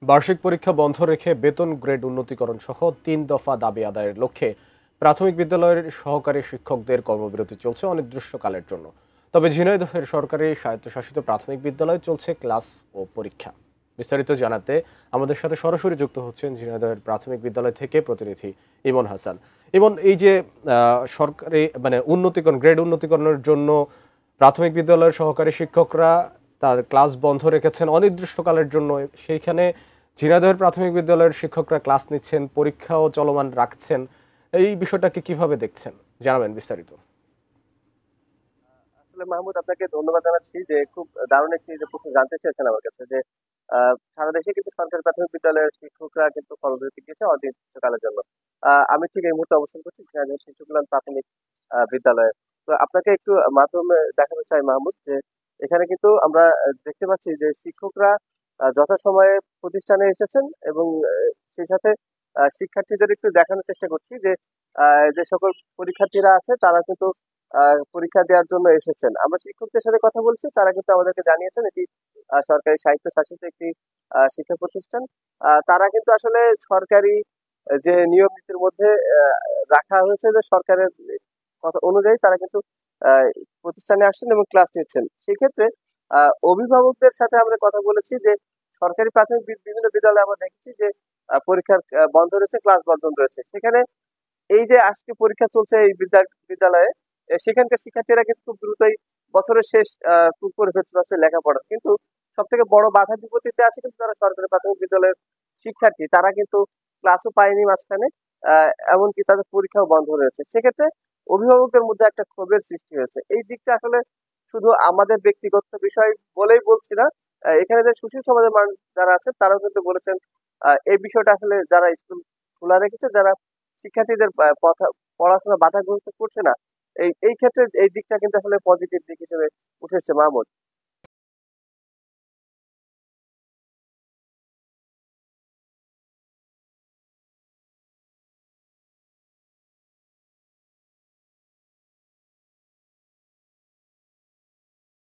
বার্ষিক পরীক্ষা বন্ধ রেখে বেতন গ্রেড উন্নতিকরণ সহ ৩ দফা দাবি আদায়ের লক্ষ্যে প্রাথমিক বিদ্যালয়ের সহকারী শিক্ষকদের কর্মবিরতি চলছে অনির্দিষ্টকালের জন্য। তবে ঝিনাইদহের সরকারি স্বায়ত্তশাসিত প্রাথমিক বিদ্যালয়ে চলছে ক্লাস ও পরীক্ষা। বিস্তারিত জানাতে আমাদের সাথে সরাসরি যুক্ত হচ্ছেন ঝিনাইদহের প্রাথমিক বিদ্যালয় থেকে প্রতিনিধি ইমন হাসান। ইমন, এই যে সরকারি উন্নতিকরণ গ্রেড উন্নতিকরণের জন্য প্রাথমিক বিদ্যালয়ের সহকারী শিক্ষকরা তার ক্লাস বন্ধ রেখেছেন অনির্দিষ্টকালের জন্য, সেইখানে ঝিনাইদহের প্রাথমিক বিদ্যালয়ের শিক্ষকরা ক্লাস নিচ্ছেন, পরীক্ষাও চলমান রাখছেন। এই বিষয়টাকে কিভাবে দেখছেন, জানাবেন বিস্তারিত। আসলে মাহমুদ, আপনাকে ধন্যবাদ জানাচ্ছি যে খুব দারুণ একটি যে প্রশ্ন জানতে চেয়েছেন আমার কাছে যে সারা দেশে কিন্তু সরকারি প্রাথমিক বিদ্যালয়ের শিক্ষকরা কিন্তু কর্মবিরতি গিয়েছে অনির্দিষ্টকালের জন্য। আমি ঠিক এই মুহূর্তে অবস্থান করছি ঝিনাইদহ শিশু কল্যাণ প্রাথমিক বিদ্যালয়ে। তো আপনাকে একটু মাধ্যমে দেখাতে চাই মাহমুদ যে এখানে কিন্তু আমরা দেখতে পাচ্ছি যে শিক্ষকরা যথাসময়ে প্রতিষ্ঠানে এসেছেন এবং সেই সাথে শিক্ষার্থীদের একটু দেখানোর চেষ্টা করছি যে যে সকল পরীক্ষার্থীরা আছে তারা কিন্তু পরীক্ষা দেওয়ার জন্য এসেছেন। আমরা শিক্ষকদের সাথে কথা বলছি, তারা কিন্তু আমাদেরকে জানিয়েছেন এটি সরকারি স্বায়ত্তশাসিত একটি শিক্ষা প্রতিষ্ঠান। তারা কিন্তু আসলে সরকারি যে নিয়ম নীতির মধ্যে রাখা হয়েছে যে সরকারের কথা অনুযায়ী তারা কিন্তু আহ, প্রতিষ্ঠানে আসছেন এবং ক্লাস নিচ্ছেন। সেক্ষেত্রে অভিভাবকদের সাথে আমরা কথা বলেছি যে সরকারি প্রাথমিক বিভিন্ন বিদ্যালয়ে আমরা দেখেছি যে পরীক্ষার বন্ধ রয়েছে, ক্লাস বর্জন রয়েছে। সেখানে এই যে আজকে পরীক্ষা চলছে এই বিদ্যালয়ে, সেখানকার শিক্ষার্থীরা কিন্তু খুব দ্রুতই বছরের শেষ করে ফেলতে পারছে লেখাপড়া। কিন্তু সব থেকে বড় বাধা বিপত্তিতে আছে কিন্তু যারা সরকারি প্রাথমিক বিদ্যালয়ের শিক্ষার্থী, তারা কিন্তু ক্লাসও পায়নি মাঝখানে, এমনকি তাদের পরীক্ষাও বন্ধ রয়েছে। সেক্ষেত্রে অভিভাবকদের মধ্যে একটা ক্ষোভের সৃষ্টি হয়েছে। এই দিকটা আসলে শুধু আমাদের ব্যক্তিগত বিষয় বলেই বলছি না, এখানে যে সুশীল সমাজের মানুষ যারা আছেন তারাও কিন্তু বলেছেন এই বিষয়টা আসলে যারা স্কুল খোলা রেখেছে, যারা শিক্ষার্থীদের পড়াশোনা বাধাগ্রস্ত করছে না, এই এই ক্ষেত্রে এই দিকটা কিন্তু আসলে পজিটিভ দিক হিসেবে উঠেছে মাহমুদ।